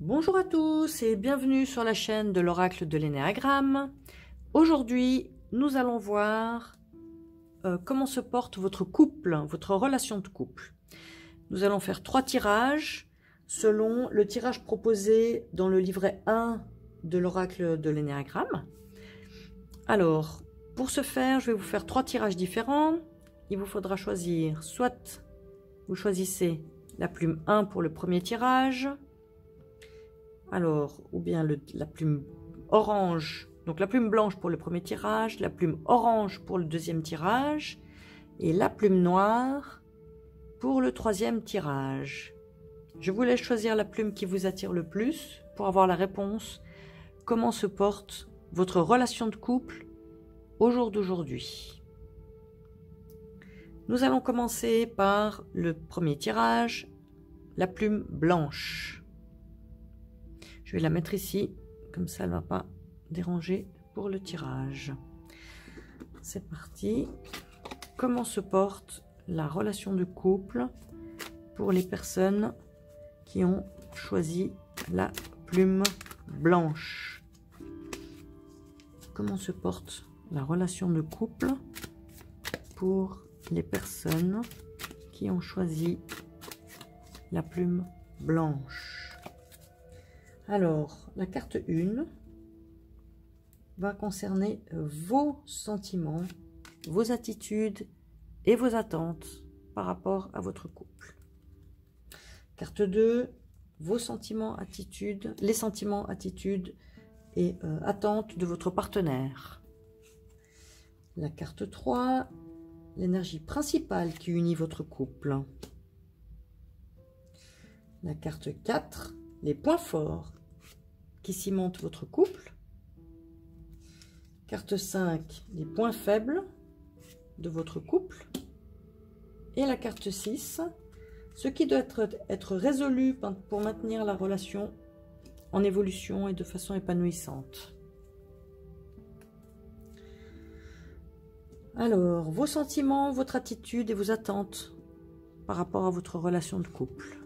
Bonjour à tous et bienvenue sur la chaîne de l'oracle de l'énéagramme. Aujourd'hui, nous allons voir comment se porte votre couple, votre relation de couple. Nous allons faire 3 tirages selon le tirage proposé dans le livret 1 de l'oracle de l'énéagramme. Alors, pour ce faire, je vais vous faire 3 tirages différents. Il vous faudra choisir, soit vous choisissez la plume 1 pour le premier tirage, alors, ou bien la plume orange, donc la plume blanche pour le premier tirage, la plume orange pour le deuxième tirage, et la plume noire pour le troisième tirage. Je vous laisse choisir la plume qui vous attire le plus pour avoir la réponse. Comment se porte votre relation de couple au jour d'aujourd'hui? Nous allons commencer par le premier tirage, la plume blanche. Je vais la mettre ici, comme ça elle ne va pas déranger pour le tirage. C'est parti. Comment se porte la relation de couple pour les personnes qui ont choisi la plume blanche? Comment se porte la relation de couple pour les personnes qui ont choisi la plume blanche? Alors, la carte 1 va concerner vos sentiments, vos attitudes et vos attentes par rapport à votre couple. Carte 2, vos sentiments, attitudes, les sentiments, attitudes et attentes de votre partenaire. La carte 3, l'énergie principale qui unit votre couple. La carte 4, les points forts qui cimentent votre couple. Carte 5, les points faibles de votre couple. Et la carte 6, ce qui doit être résolu pour maintenir la relation en évolution et de façon épanouissante. Alors, vos sentiments, votre attitude et vos attentes par rapport à votre relation de couple.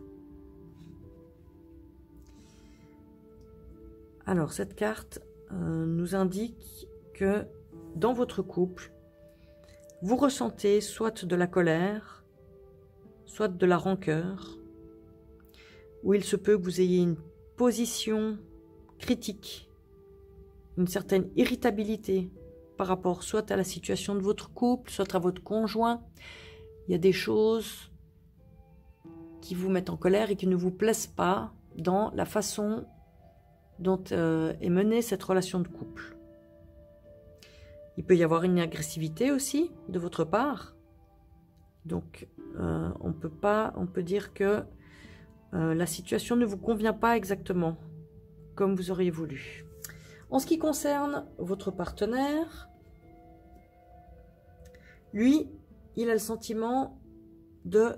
Alors, cette carte nous indique que dans votre couple, vous ressentez soit de la colère, soit de la rancœur, ou il se peut que vous ayez une position critique, une certaine irritabilité par rapport soit à la situation de votre couple, soit à votre conjoint. Il y a des choses qui vous mettent en colère et qui ne vous plaisent pas dans la façon dont est menée cette relation de couple. Il peut y avoir une agressivité aussi de votre part. Donc, on peut dire que la situation ne vous convient pas exactement comme vous auriez voulu. En ce qui concerne votre partenaire, lui, il a le sentiment de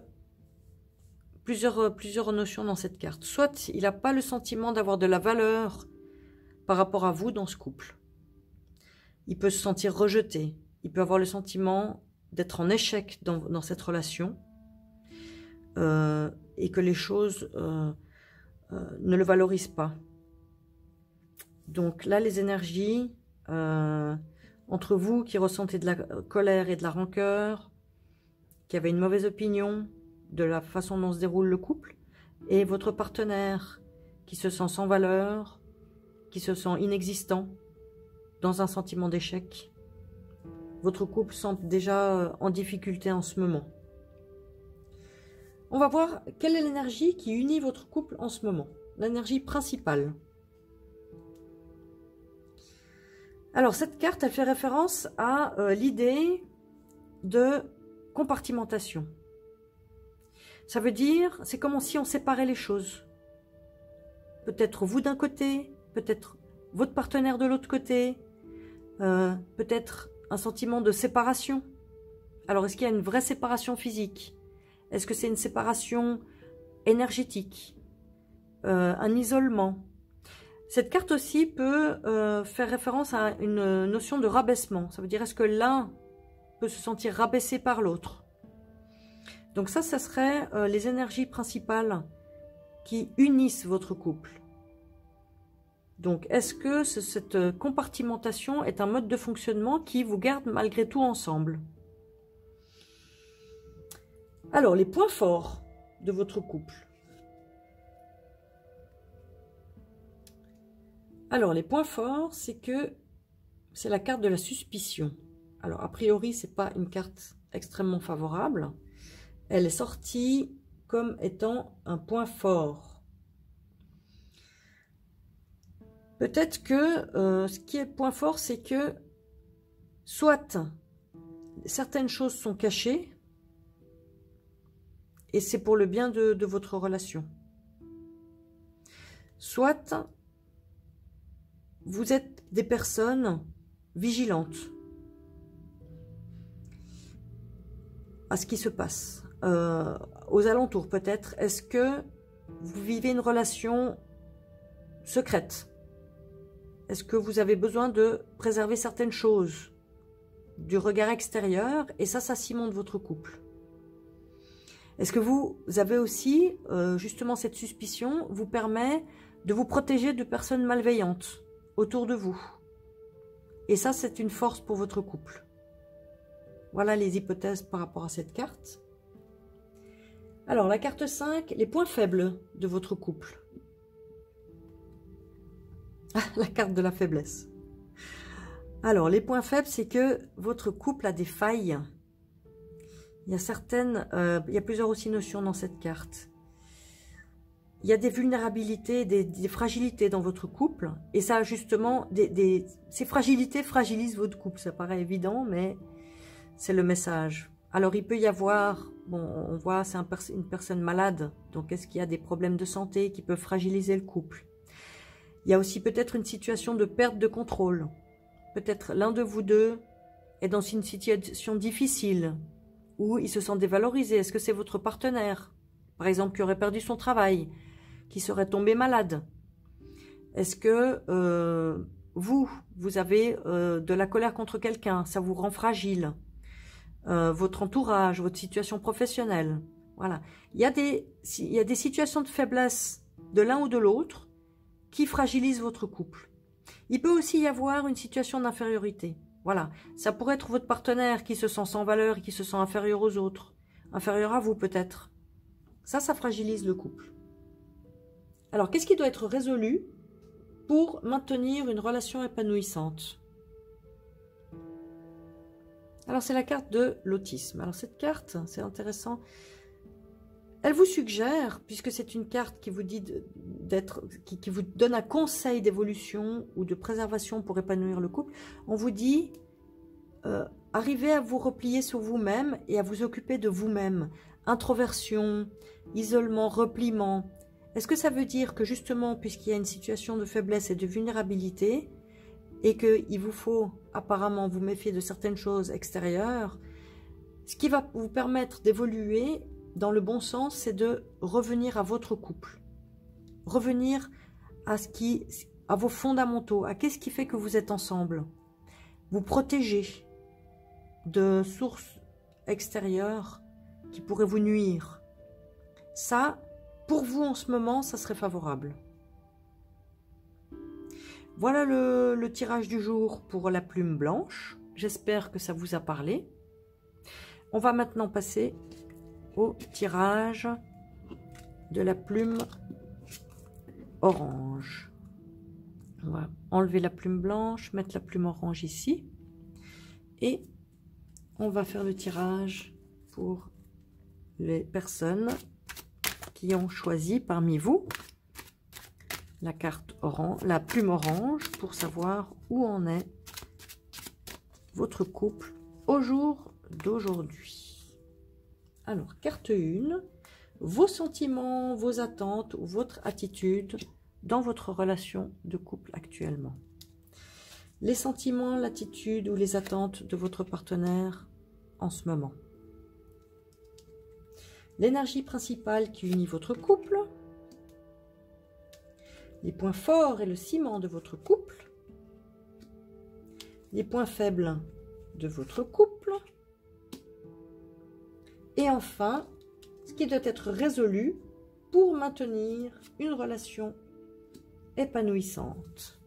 plusieurs notions dans cette carte. Soit il n'a pas le sentiment d'avoir de la valeur par rapport à vous dans ce couple. Il peut se sentir rejeté. Il peut avoir le sentiment d'être en échec dans cette relation et que les choses ne le valorisent pas. Donc là, les énergies entre vous qui ressentez de la colère et de la rancœur, qui avez une mauvaise opinion de la façon dont se déroule le couple, et votre partenaire qui se sent sans valeur, qui se sent inexistant, dans un sentiment d'échec. Votre couple semble déjà en difficulté en ce moment. On va voir quelle est l'énergie qui unit votre couple en ce moment, l'énergie principale. Alors cette carte, elle fait référence à l'idée de compartimentation. Ça veut dire, c'est comme si on séparait les choses. Peut-être vous d'un côté, peut-être votre partenaire de l'autre côté, peut-être un sentiment de séparation. Alors, est-ce qu'il y a une vraie séparation physique? Est-ce que c'est une séparation énergétique? Un isolement? Cette carte aussi peut faire référence à une notion de rabaissement. Ça veut dire, est-ce que l'un peut se sentir rabaissé par l'autre? Donc ça serait les énergies principales qui unissent votre couple. Donc, est-ce que cette compartimentation est un mode de fonctionnement qui vous garde malgré tout ensemble? Alors, les points forts de votre couple. Alors, les points forts, c'est que c'est la carte de la suspicion. Alors, a priori, c'est pas une carte extrêmement favorable. Elle est sortie comme étant un point fort. Peut-être que ce qui est point fort, c'est que soit certaines choses sont cachées, et c'est pour le bien de votre relation. Soit vous êtes des personnes vigilantes à ce qui se passe. Aux alentours peut-être, est-ce que vous vivez une relation secrète? Est-ce que vous avez besoin de préserver certaines choses du regard extérieur? Et ça cimente votre couple. Est-ce que vous avez aussi, justement, cette suspicion vous permet de vous protéger de personnes malveillantes autour de vous? Et ça, c'est une force pour votre couple. Voilà les hypothèses par rapport à cette carte. Alors, la carte 5, les points faibles de votre couple. Ah, la carte de la faiblesse. Alors, les points faibles, c'est que votre couple a des failles. Il y a plusieurs aussi notions dans cette carte. Il y a des vulnérabilités, des fragilités dans votre couple. Et ça, justement, ces fragilités fragilisent votre couple. Ça paraît évident, mais c'est le message. Alors, il peut y avoir, bon, on voit, c'est une personne malade. Donc, est-ce qu'il y a des problèmes de santé qui peuvent fragiliser le couple? Il y a aussi peut-être une situation de perte de contrôle. Peut-être l'un de vous deux est dans une situation difficile où il se sent dévalorisé. Est-ce que c'est votre partenaire, par exemple, qui aurait perdu son travail, qui serait tombé malade? Est-ce que vous avez de la colère contre quelqu'un? Ça vous rend fragile. Votre entourage, votre situation professionnelle. Voilà. Il y a des situations de faiblesse de l'un ou de l'autre qui fragilisent votre couple. Il peut aussi y avoir une situation d'infériorité. Voilà. Ça pourrait être votre partenaire qui se sent sans valeur et qui se sent inférieur aux autres. Inférieur à vous peut-être. Ça fragilise le couple. Alors, qu'est-ce qui doit être résolu pour maintenir une relation épanouissante? Alors, c'est la carte de l'autisme. Alors, cette carte, c'est intéressant. Elle vous suggère, puisque c'est une carte qui vous dit qui vous donne un conseil d'évolution ou de préservation pour épanouir le couple, on vous dit, arrivez à vous replier sur vous-même et à vous occuper de vous-même. Introversion, isolement, repliement. Est-ce que ça veut dire que justement, puisqu'il y a une situation de faiblesse et de vulnérabilité, et qu'il vous faut apparemment vous méfier de certaines choses extérieures, ce qui va vous permettre d'évoluer dans le bon sens, c'est de revenir à votre couple. Revenir à vos fondamentaux, à qu'est-ce qui fait que vous êtes ensemble. Vous protéger de sources extérieures qui pourraient vous nuire. Ça, pour vous en ce moment, ça serait favorable. Voilà le tirage du jour pour la plume blanche. J'espère que ça vous a parlé. On va maintenant passer au tirage de la plume orange. On va enlever la plume blanche, mettre la plume orange ici. Et on va faire le tirage pour les personnes qui ont choisi parmi vous la carte orange, la plume orange, pour savoir où en est votre couple au jour d'aujourd'hui. Alors, carte 1, vos sentiments, vos attentes ou votre attitude dans votre relation de couple actuellement. Les sentiments, l'attitude ou les attentes de votre partenaire en ce moment. L'énergie principale qui unit votre couple. Les points forts et le ciment de votre couple. Les points faibles de votre couple. Et enfin, ce qui doit être résolu pour maintenir une relation épanouissante.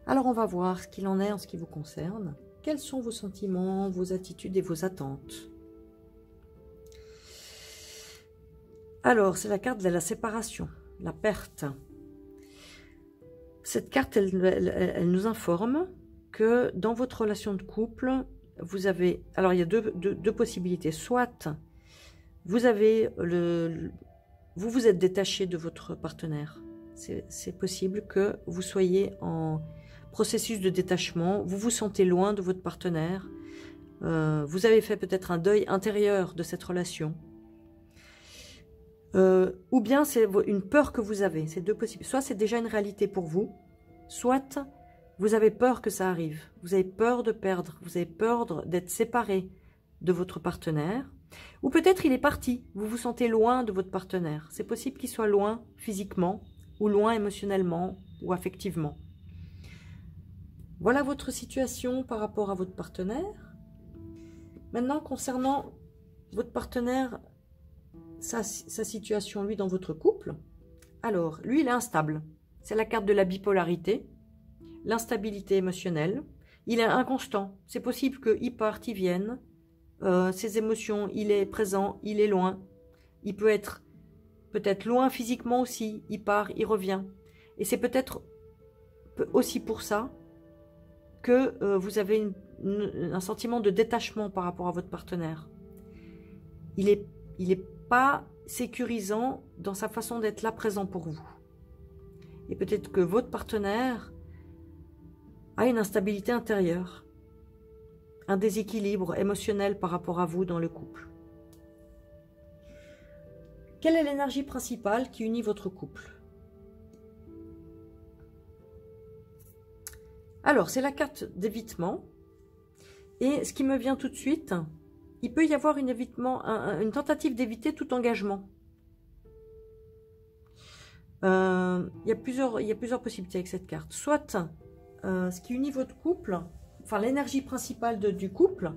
Alors on va voir ce qu'il en est en ce qui vous concerne. Quels sont vos sentiments, vos attitudes et vos attentes? Alors, c'est la carte de la séparation, la perte. Cette carte, elle nous informe que dans votre relation de couple, vous avez... Alors, il y a deux possibilités. Soit, vous avez vous vous êtes détaché de votre partenaire. C'est possible que vous soyez en processus de détachement, vous vous sentez loin de votre partenaire, vous avez fait peut-être un deuil intérieur de cette relation, ou bien c'est une peur que vous avez, c'est deux possibles. Soit c'est déjà une réalité pour vous, soit vous avez peur que ça arrive, vous avez peur de perdre, vous avez peur d'être séparé de votre partenaire, ou peut-être il est parti, vous vous sentez loin de votre partenaire. C'est possible qu'il soit loin physiquement, ou loin émotionnellement, ou affectivement. Voilà votre situation par rapport à votre partenaire. Maintenant, concernant votre partenaire, sa situation, lui, dans votre couple, alors, lui, il est instable. C'est la carte de la bipolarité, l'instabilité émotionnelle. Il est inconstant. C'est possible qu'il parte, il vienne. Ses émotions, il est présent, il est loin. Il peut être peut-être loin physiquement aussi. Il part, il revient. Et c'est peut-être aussi pour ça que vous avez un sentiment de détachement par rapport à votre partenaire. Il est pas sécurisant dans sa façon d'être là présent pour vous. Et peut-être que votre partenaire a une instabilité intérieure, un déséquilibre émotionnel par rapport à vous dans le couple. Quelle est l'énergie principale qui unit votre couple? Alors, c'est la carte d'évitement. Et ce qui me vient tout de suite, il peut y avoir une tentative d'éviter tout engagement. Il y a plusieurs possibilités avec cette carte. Soit, ce qui unit votre couple, enfin l'énergie principale du couple,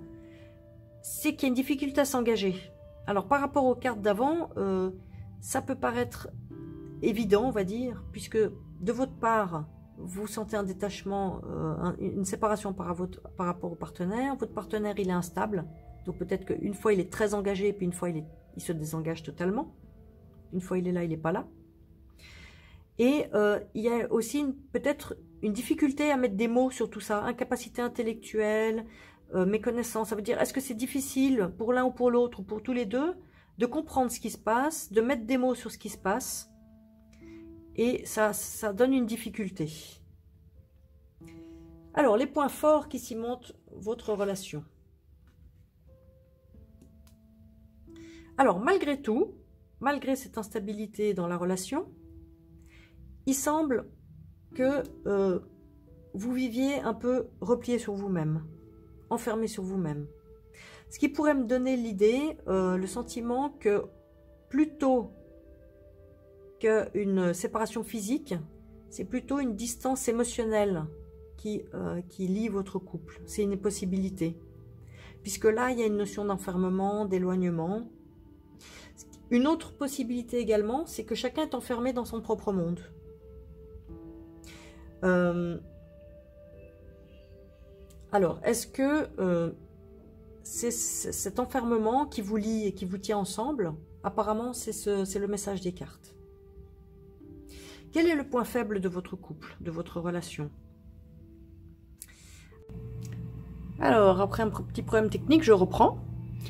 c'est qu'il y a une difficulté à s'engager. Alors, par rapport aux cartes d'avant, ça peut paraître évident, on va dire, puisque de votre part, vous sentez un détachement, une séparation par rapport au partenaire. Votre partenaire, il est instable. Donc peut-être qu'une fois, il est très engagé, et puis une fois, il se désengage totalement. Une fois, il est là, il n'est pas là. Et il y a aussi peut-être une difficulté à mettre des mots sur tout ça. Incapacité intellectuelle, méconnaissance. Ça veut dire, est-ce que c'est difficile pour l'un ou pour l'autre, ou pour tous les deux, de comprendre ce qui se passe, de mettre des mots sur ce qui se passe? Et ça donne une difficulté. Alors, les points forts qui cimentent votre relation. Alors, malgré tout, malgré cette instabilité dans la relation, il semble que vous viviez un peu replié sur vous-même, enfermé sur vous-même. Ce qui pourrait me donner l'idée, le sentiment que plutôt qu'une séparation physique, c'est plutôt une distance émotionnelle qui lie votre couple. C'est une possibilité. Puisque là, il y a une notion d'enfermement, d'éloignement. Une autre possibilité également, c'est que chacun est enfermé dans son propre monde. Alors, est-ce que c'est cet enfermement qui vous lie et qui vous tient ensemble? Apparemment, c'est le message des cartes. Quel est le point faible de votre couple, de votre relation? Alors, après un petit problème technique, je reprends.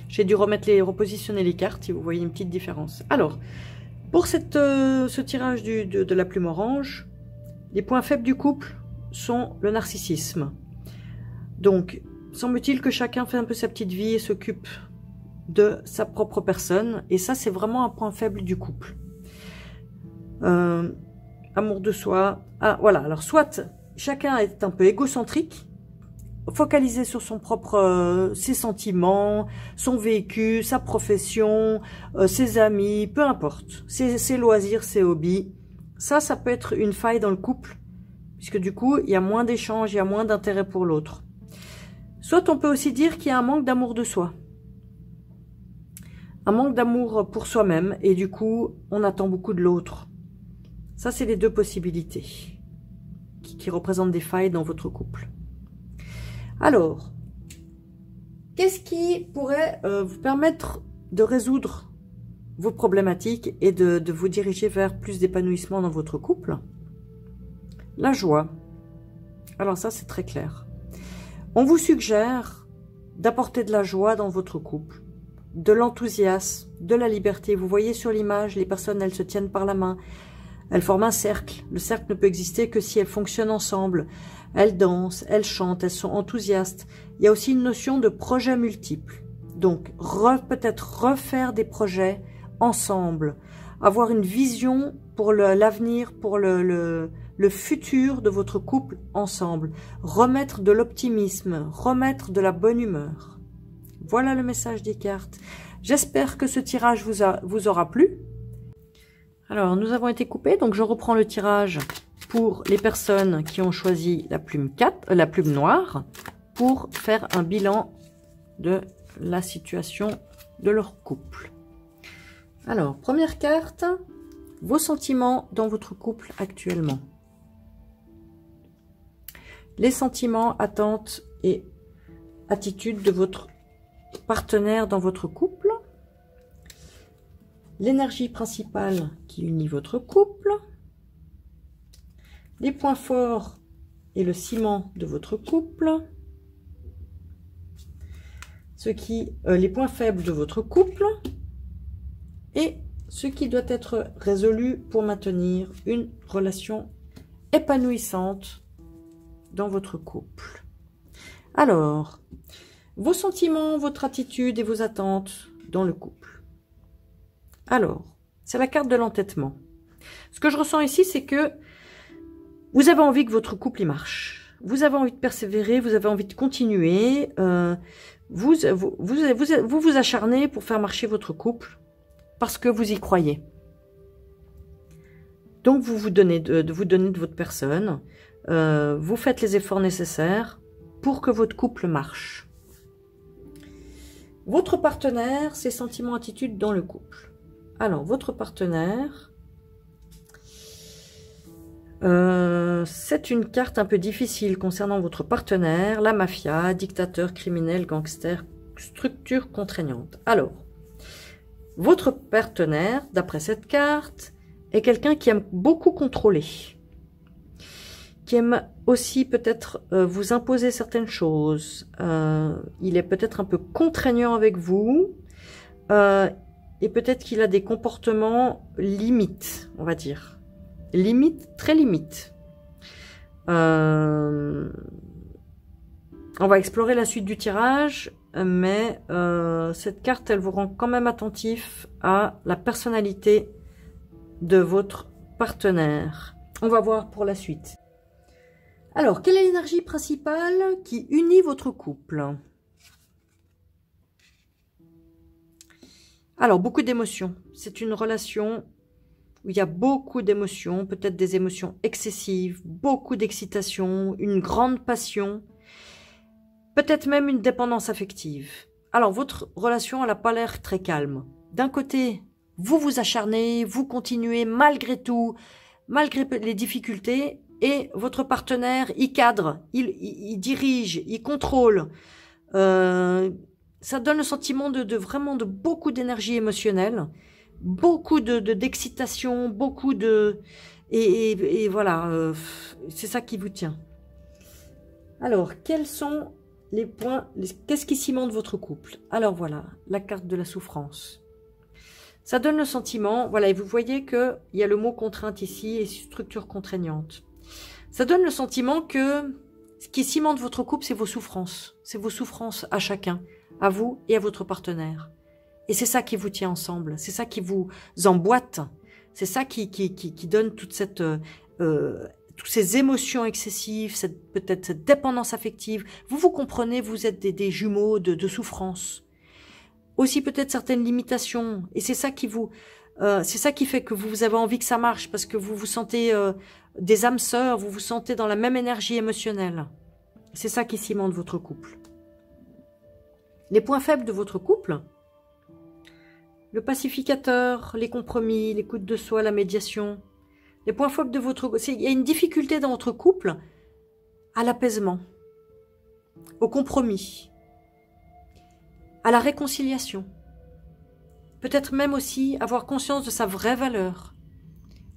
J'ai dû repositionner les cartes, si vous voyez une petite différence. Alors, pour ce tirage de la plume orange, les points faibles du couple sont le narcissisme. Donc, semble-t-il que chacun fait un peu sa petite vie et s'occupe de sa propre personne. Et ça, c'est vraiment un point faible du couple. Amour de soi. Ah, voilà. Alors, soit chacun est un peu égocentrique, focalisé sur ses sentiments, son vécu, sa profession, ses amis, peu importe. Ses loisirs, ses hobbies. Ça peut être une faille dans le couple, puisque du coup, il y a moins d'échanges, il y a moins d'intérêt pour l'autre. Soit on peut aussi dire qu'il y a un manque d'amour de soi. un manque d'amour pour soi-même et du coup, on attend beaucoup de l'autre. Ça, c'est les deux possibilités qui représentent des failles dans votre couple. Alors, qu'est-ce qui pourrait vous permettre de résoudre vos problématiques et de vous diriger vers plus d'épanouissement dans votre couple? La joie. Alors ça, c'est très clair. On vous suggère d'apporter de la joie dans votre couple, de l'enthousiasme, de la liberté. Vous voyez sur l'image, les personnes, elles se tiennent par la main. Elles forment un cercle. Le cercle ne peut exister que si elles fonctionnent ensemble. Elles dansent, elles chantent, elles sont enthousiastes. Il y a aussi une notion de projet multiple. Donc, peut-être refaire des projets ensemble. Avoir une vision pour l'avenir, pour le futur de votre couple ensemble. Remettre de l'optimisme, remettre de la bonne humeur. Voilà le message des cartes. J'espère que ce tirage vous aura plu. Alors, nous avons été coupés, donc je reprends le tirage pour les personnes qui ont choisi la plume noire pour faire un bilan de la situation de leur couple. Alors, première carte, vos sentiments dans votre couple actuellement. Les sentiments, attentes et attitudes de votre partenaire dans votre couple. L'énergie principale qui unit votre couple. Les points forts et le ciment de votre couple. Les points faibles de votre couple. Et ce qui doit être résolu pour maintenir une relation épanouissante dans votre couple. Alors, vos sentiments, votre attitude et vos attentes dans le couple. Alors, c'est la carte de l'entêtement. Ce que je ressens ici, c'est que vous avez envie que votre couple y marche. Vous avez envie de persévérer, vous avez envie de continuer. Vous vous acharnez pour faire marcher votre couple parce que vous y croyez. Donc, vous vous donnez de votre personne. Vous faites les efforts nécessaires pour que votre couple marche. Votre partenaire, ses sentiments, attitudes dans le couple. Alors, votre partenaire, c'est une carte un peu difficile concernant votre partenaire, la mafia, dictateur, criminel, gangster, structure contraignante. Alors, votre partenaire, d'après cette carte, est quelqu'un qui aime beaucoup contrôler, qui aime aussi peut-être vous imposer certaines choses. Il est peut-être un peu contraignant avec vous et peut-être qu'il a des comportements limites, on va dire. Limite, très limite. On va explorer la suite du tirage, mais cette carte, elle vous rend quand même attentif à la personnalité de votre partenaire. On va voir pour la suite. Alors, quelle est l'énergie principale qui unit votre couple? Alors, beaucoup d'émotions. C'est une relation où il y a beaucoup d'émotions, peut-être des émotions excessives, beaucoup d'excitation, une grande passion, peut-être même une dépendance affective. Alors, votre relation, elle n'a pas l'air très calme. D'un côté, vous vous acharnez, vous continuez malgré tout, malgré les difficultés, et votre partenaire, il cadre, il dirige, il contrôle. Ça donne le sentiment vraiment de beaucoup d'énergie émotionnelle, beaucoup d'excitation, beaucoup de... Et voilà, c'est ça qui vous tient. Alors, quels sont les points... Qu'est-ce qui cimente votre couple? Alors voilà, la carte de la souffrance. Ça donne le sentiment, voilà, et vous voyez qu'il y a le mot contrainte ici et structure contraignante. Ça donne le sentiment que ce qui cimente votre couple, c'est vos souffrances. C'est vos souffrances à chacun, à vous et à votre partenaire. Et c'est ça qui vous tient ensemble, c'est ça qui vous emboîte, c'est ça qui donne toute cette, toutes ces émotions excessives, peut-être cette dépendance affective. Vous comprenez, vous êtes des jumeaux de souffrance. Aussi peut-être certaines limitations, et c'est ça qui c'est ça qui fait que vous avez envie que ça marche, parce que vous vous sentez des âmes sœurs, vous vous sentez dans la même énergie émotionnelle. C'est ça qui cimente votre couple. Les points faibles de votre couple, le pacificateur, les compromis, l'écoute de soi, la médiation. Les points faibles de votre couple. Il y a une difficulté dans votre couple à l'apaisement, au compromis, à la réconciliation. Peut-être même aussi avoir conscience de sa vraie valeur.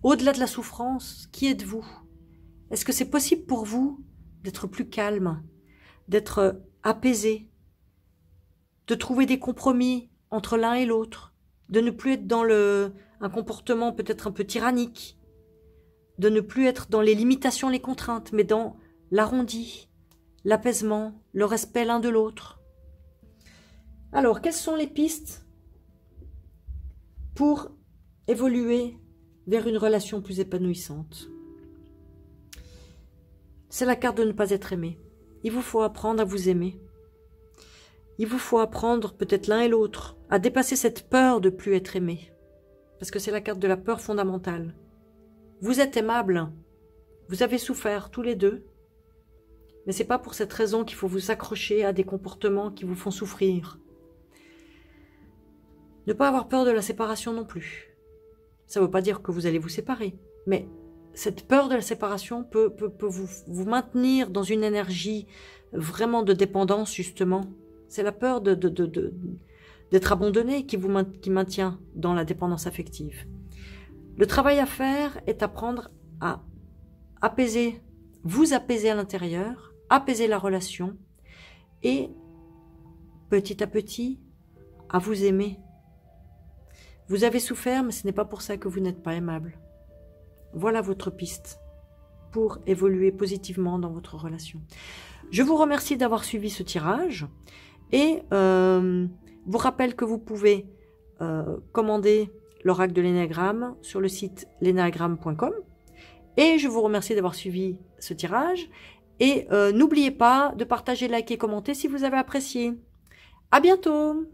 Au-delà de la souffrance, qui êtes-vous? Est-ce que c'est possible pour vous d'être plus calme, d'être apaisé, de trouver des compromis entre l'un et l'autre, de ne plus être dans un comportement peut-être un peu tyrannique, de ne plus être dans les limitations, les contraintes, mais dans l'arrondi, l'apaisement, le respect l'un de l'autre. Alors, quelles sont les pistes pour évoluer vers une relation plus épanouissante? C'est la carte de ne pas être aimé. Il vous faut apprendre à vous aimer. Il vous faut apprendre, peut-être l'un et l'autre, à dépasser cette peur de plus être aimé. Parce que c'est la carte de la peur fondamentale. Vous êtes aimables, vous avez souffert tous les deux, mais c'est pas pour cette raison qu'il faut vous accrocher à des comportements qui vous font souffrir. Ne pas avoir peur de la séparation non plus. Ça ne veut pas dire que vous allez vous séparer, mais cette peur de la séparation peut vous maintenir dans une énergie vraiment de dépendance, justement. C'est la peur d'être abandonné qui maintient dans la dépendance affective. Le travail à faire est apprendre à apaiser, vous apaiser à l'intérieur, apaiser la relation et petit à petit à vous aimer. Vous avez souffert, mais ce n'est pas pour ça que vous n'êtes pas aimable. Voilà votre piste pour évoluer positivement dans votre relation. Je vous remercie d'avoir suivi ce tirage et vous rappelle que vous pouvez commander l'oracle de l'énéagramme sur le site lenagramme.com et je vous remercie d'avoir suivi ce tirage et n'oubliez pas de partager, liker, commenter si vous avez apprécié. À bientôt!